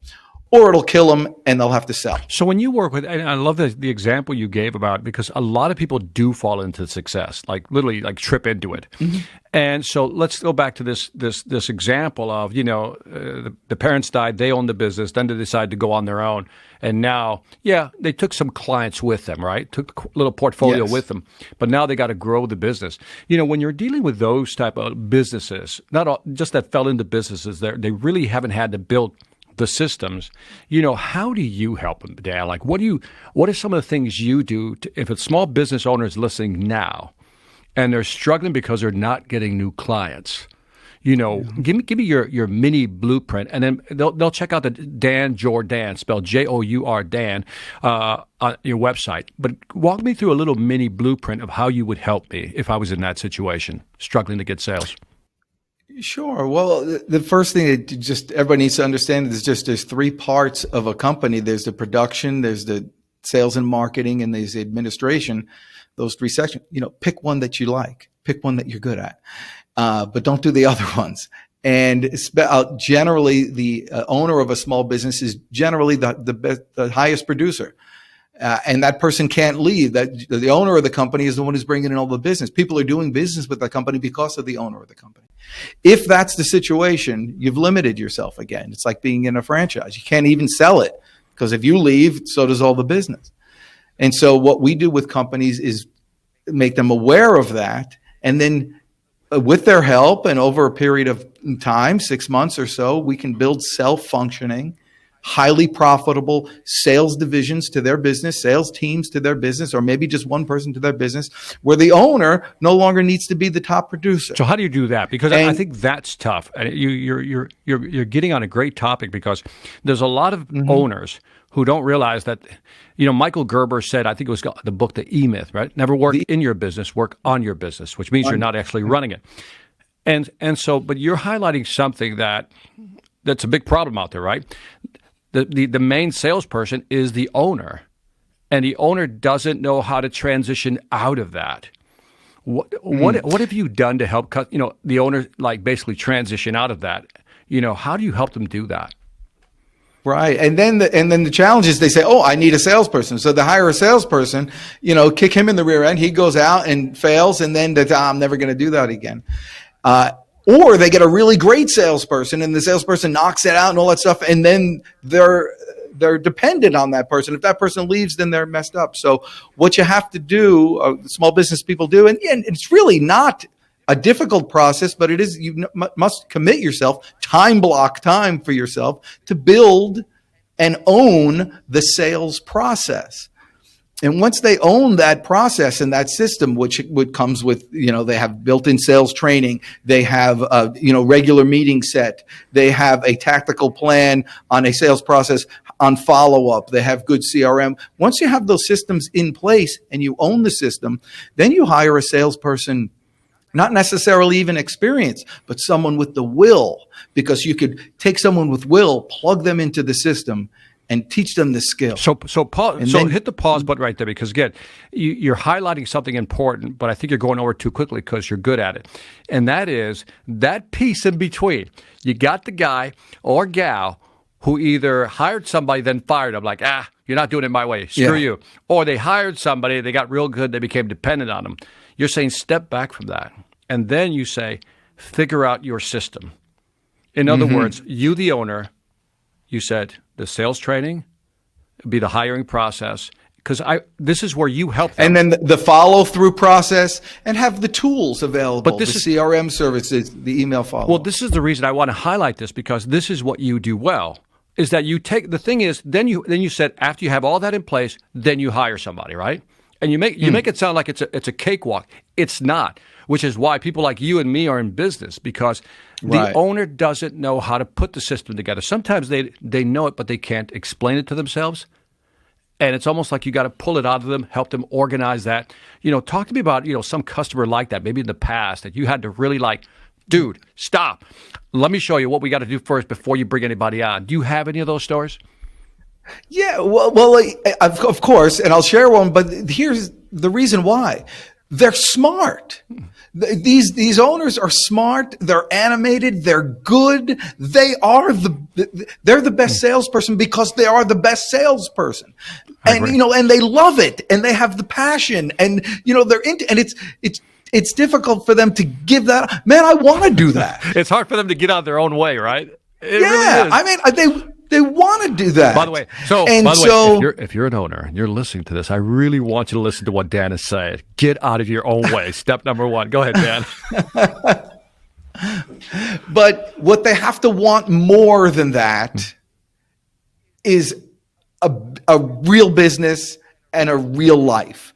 Or it'll kill them and they'll have to sell. So when you work with, and I love the example you gave about, because a lot of people do fall into success, like literally like trip into it. Mm-hmm. And so let's go back to this example of, the parents died, they owned the business, then they decided to go on their own. And now, they took some clients with them, right? Took a little portfolio with them, but now they got to grow the business. When you're dealing with those type of businesses, not all, just that fell into businesses, they really haven't had to build the systems. How do you help them, Dan? Like, what are some of the things you do if a small business owner is listening now and they're struggling because they're not getting new clients? Give me your mini blueprint, and then they'll check out the Dan Jourdan, spelled Jour Dan, on your website. But walk me through a little mini blueprint of how you would help me if I was in that situation, struggling to get sales. Sure. Well, the first thing that just everybody needs to understand is there's three parts of a company. There's the production, there's the sales and marketing, and there's the administration. Those three sections. Pick one that you like, pick one that you're good at, but don't do the other ones. And generally, the owner of a small business is generally the highest producer. And that person can't leave. That the owner of the company is the one who's bringing in all the business. People are doing business with the company because of the owner of the company. If that's the situation, you've limited yourself again. It's like being in a franchise. You can't even sell it, because if you leave, so does all the business. And so what we do with companies is make them aware of that, and then with their help and over a period of time, 6 months or so, we can build self-functioning, highly profitable sales divisions to their business, sales teams to their business, or maybe just one person to their business, where the owner no longer needs to be the top producer. So how do you do that? Because I think that's tough. And you're getting on a great topic, because there's a lot of owners who don't realize that, Michael Gerber said, I think it was the book, The E-Myth, right? Never work in your business, work on your business, which means you're not actually running it. And so, but you're highlighting something that's a big problem out there, right? The main salesperson is the owner, and the owner doesn't know how to transition out of that. What have you done to help the owner, like, basically transition out of that? How do you help them do that? Right. And then the challenge is they say, "Oh, I need a salesperson." So they hire a salesperson, kick him in the rear end. He goes out and fails, and then I'm never going to do that again. Or they get a really great salesperson, and the salesperson knocks it out and all that stuff, and then they're dependent on that person. If that person leaves, then they're messed up. So what you have to do, small business people do, and it's really not a difficult process, but it is, you must commit yourself, block time for yourself to build and own the sales process. And once they own that process and that system, which comes with, they have built-in sales training, they have, regular meeting set, they have a tactical plan on a sales process, on follow-up, they have good CRM. Once you have those systems in place and you own the system, then you hire a salesperson, not necessarily even experienced, but someone with the will, because you could take someone with will, plug them into the system, and teach them the skill. So hit the pause button right there, because again, you're highlighting something important, but I think you're going over it too quickly because you're good at it. And that is that piece in between. You got the guy or gal who either hired somebody, then fired them, like, You're not doing it my way. Screw Yeah. you. Or they hired somebody, they got real good, they became dependent on them. You're saying step back from that. And then you say, figure out your system. In other words, you, the owner, you said the sales training, be the hiring process, because this is where you help them. And then the follow-through process, and have the tools available, But this the is CRM services, the email follow-up. Well, this is the reason I want to highlight this, because this is what you do well, is that you take, the thing is, then you said after you have all that in place, then you hire somebody, right? And you make it sound like it's a cakewalk. It's not, which is why people like you and me are in business, because the owner doesn't know how to put the system together. Sometimes they know it, but they can't explain it to themselves. And it's almost like you got to pull it out of them, help them organize that. Talk to me about, some customer like that, maybe in the past, that you had to really like, dude, stop. Let me show you what we got to do first before you bring anybody on. Do you have any of those stories? Yeah, well, of course, and I'll share one, but here's the reason why. They're smart. These owners are smart. They're animated. They're good. They're the best salesperson because they are the best salesperson. And and they love it, and they have the passion, and they're into, and it's difficult for them to give that. Man, I want to do that. It's hard for them to get out their own way, right? It yeah, really is. I mean, they want to do that. By the way, if you're an owner and you're listening to this, I really want you to listen to what Dan is saying. Get out of your own way. Step number one. Go ahead, Dan. But what they have to want more than that is a real business and a real life.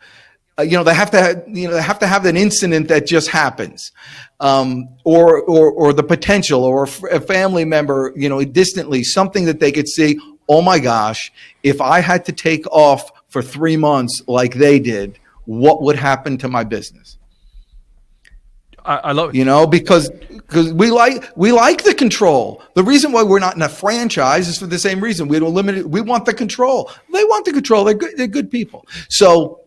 They have to have an incident that just happens, or the potential, or a family member, distantly, something that they could see. Oh my gosh, if I had to take off for 3 months like they did, what would happen to my business? I love it. Because we like the control. The reason why we're not in a franchise is for the same reason. We don't limit it. We want the control. They want the control. They're good people. So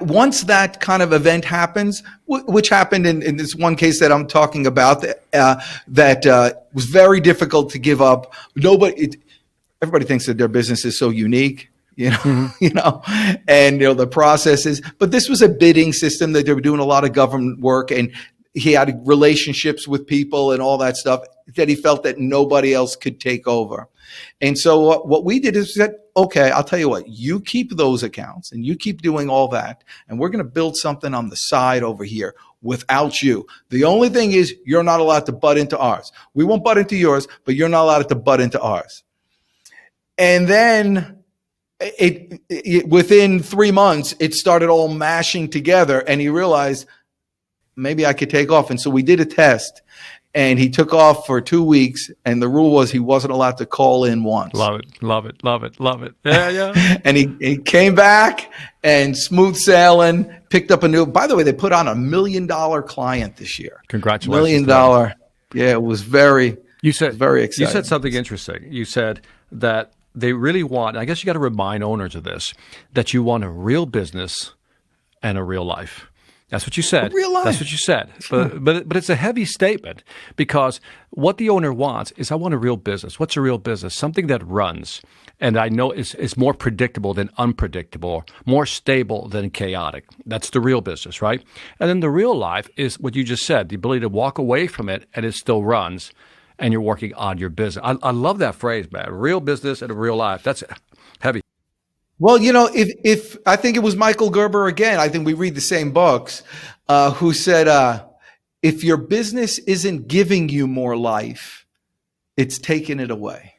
once that kind of event happens, which happened in this one case that I'm talking about, that was very difficult to give up. Everybody thinks that their business is so unique. And the processes, but this was a bidding system that they were doing a lot of government work, and he had relationships with people and all that stuff that he felt that nobody else could take over. And so what we did is said, okay, I'll tell you what, you keep those accounts and you keep doing all that, and we're going to build something on the side over here without you. The only thing is you're not allowed to butt into ours. We won't butt into yours, but you're not allowed to butt into ours. And then within 3 months, it started all mashing together, and he realized maybe I could take off. And so we did a test, and he took off for 2 weeks, and the rule was he wasn't allowed to call in once. Love it. Yeah. And he came back, and smooth sailing, picked up by the way, they put on $1 million client this year. Congratulations. $1 million. Yeah, it was very exciting. You said something interesting. You said that they really want, I guess you got to remind owners of this, that you want a real business and a real life. That's what you said. Real life. That's what you said. But it's a heavy statement, because what the owner wants is, I want a real business. What's a real business? Something that runs, and I know is more predictable than unpredictable, more stable than chaotic. That's the real business, right? And then the real life is what you just said, the ability to walk away from it and it still runs, and you're working on your business. I love that phrase, man. Real business and a real life. That's heavy. Well, if I think it was Michael Gerber again, I think we read the same books, who said, if your business isn't giving you more life, it's taking it away.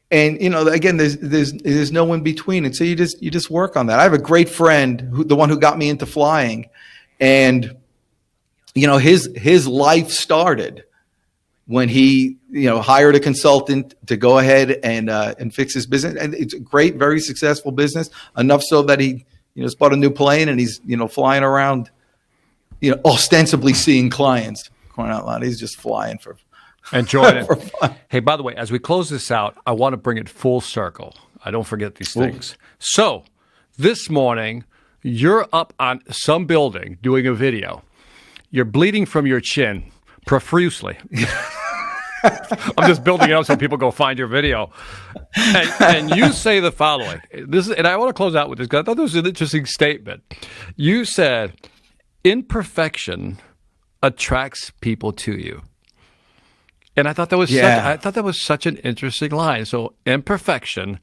And, again, there's no in between. And so you just work on that. I have a great friend, the one who got me into flying, and, his life started when he, hired a consultant to go ahead and fix his business. And it's a great, very successful business, enough so that he, just bought a new plane, and he's, flying around, ostensibly seeing clients. Crying out loud, he's just flying for enjoying it. for fun. Hey, by the way, as we close this out, I want to bring it full circle. I don't forget these things. So this morning, you're up on some building doing a video. You're bleeding from your chin profusely. I'm just building it up so people go find your video. And you say the following. And I want to close out with this because I thought this was an interesting statement. You said, imperfection attracts people to you. And I thought that was such an interesting line. So imperfection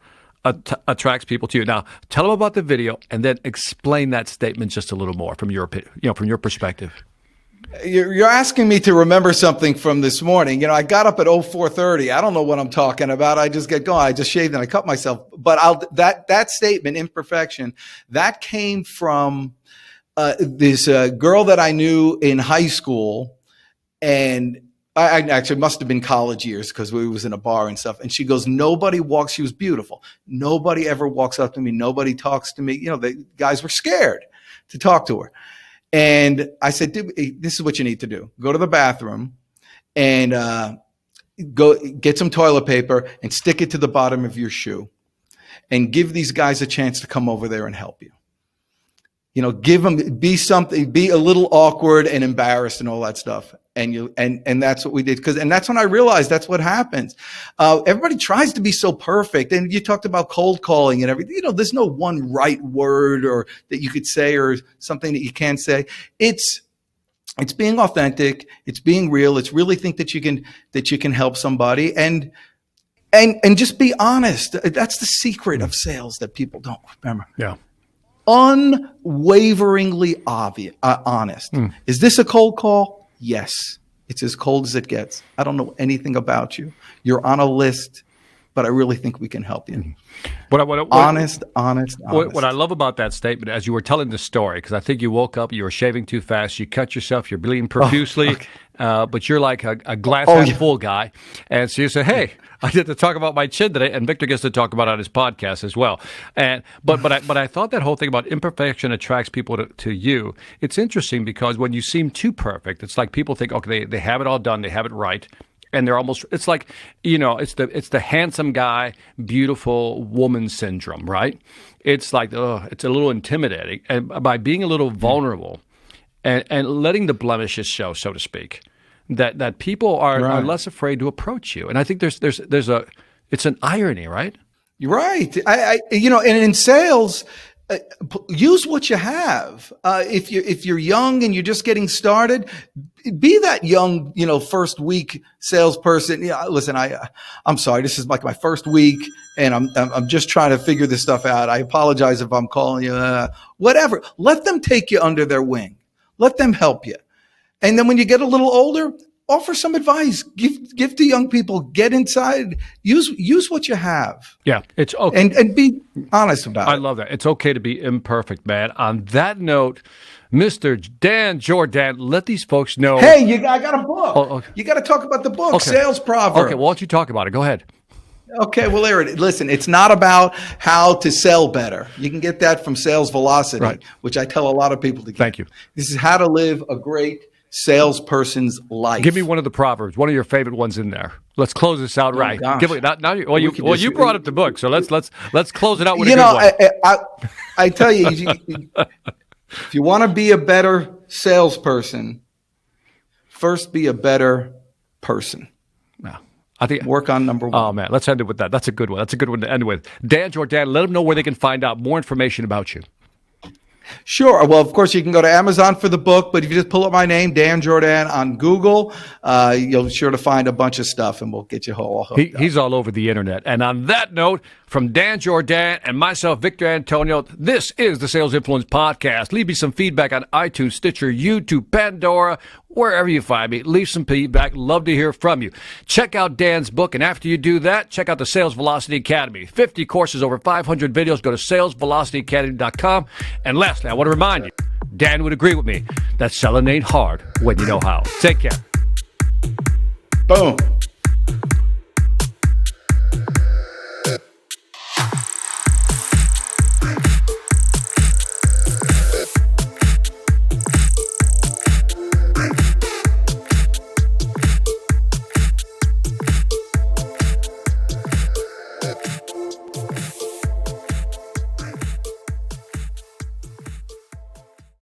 attracts people to you. Now, tell them about the video and then explain that statement just a little more from your perspective. You're asking me to remember something from this morning. I got up at 04:30. I don't know what I'm talking about. I just get going. I just shaved and I cut myself. But that statement, imperfection, that came from this girl that I knew in high school, and I actually must have been college years because we was in a bar and stuff. And she goes, she was beautiful. Nobody ever walks up to me. Nobody talks to me. The guys were scared to talk to her. And I said, this is what you need to do. Go to the bathroom and go get some toilet paper and stick it to the bottom of your shoe and give these guys a chance to come over there and help you. Give them, be a little awkward and embarrassed and all that stuff. And that's what we did. And that's when I realized that's what happens. Everybody tries to be so perfect. And you talked about cold calling and everything. There's no one right word or that you could say or something that you can't say. It's being authentic. It's being real. It's really think that you can help somebody and just be honest. That's the secret of sales that people don't remember. Yeah. Unwaveringly honest. Is this a cold call? Yes. It's as cold as it gets. I don't know anything about you. You're on a list, but I really think we can help you. Honest. What I love about that statement, as you were telling the story, because I think you woke up, you were shaving too fast, you cut yourself, you're bleeding profusely, but you're like a glass half full guy. And so you say, hey, I get to talk about my chin today, and Victor gets to talk about it on his podcast as well. But I thought that whole thing about imperfection attracts people to you. It's interesting because when you seem too perfect, it's like people think, okay, they have it all done, they have it right. And they're almost, it's like, it's the handsome guy, beautiful woman syndrome, right? It's like, it's a little intimidating. And by being a little vulnerable and letting the blemishes show, so to speak, that people are less afraid to approach you. And I think it's an irony, right? You're right. And in sales, use what you have. If you're young and you're just getting started, be that young, first week salesperson. Listen, I'm sorry. This is like my first week and I'm just trying to figure this stuff out. I apologize if I'm calling you, whatever. Let them take you under their wing. Let them help you. And then when you get a little older, offer some advice. Give to young people. Get inside. Use what you have. Yeah, it's okay. And be honest about it. I love that. It's okay to be imperfect, man. On that note, Mr. Dan Jourdan, let these folks know. Hey, I got a book. Okay. You got to talk about the book, Sales Proverbs. Okay, well, why don't you talk about it? Go ahead. Okay, well, listen, it's not about how to sell better. You can get that from Sales Velocity, which I tell a lot of people to get. Thank you. This is how to live a great salesperson's life. Give me one of the Proverbs, one of your favorite ones in there. Let's close this out right. You brought up the book, so let's close it out with a good one. I tell you, if you want to be a better salesperson, first be a better person. Wow. I think work on number one. Oh man, let's end it with that. That's a good one. That's a good one to end with. Dan Jourdan, let them know where they can find out more information about you. Sure. Well, of course, you can go to Amazon for the book, but if you just pull up my name, Dan Jourdan, on Google, you'll be sure to find a bunch of stuff, and we'll get you all hooked up. He's all over the internet. And on that note, from Dan Jourdan and myself, Victor Antonio, this is the Sales Influence Podcast. Leave me some feedback on iTunes, Stitcher, YouTube, Pandora, wherever you find me. Leave some feedback. Love to hear from you. Check out Dan's book, and after you do that, check out the Sales Velocity Academy. 50 courses, over 500 videos. Go to salesvelocityacademy.com. And lastly, I want to remind you, Dan would agree with me that selling ain't hard when you know how. Take care. Boom.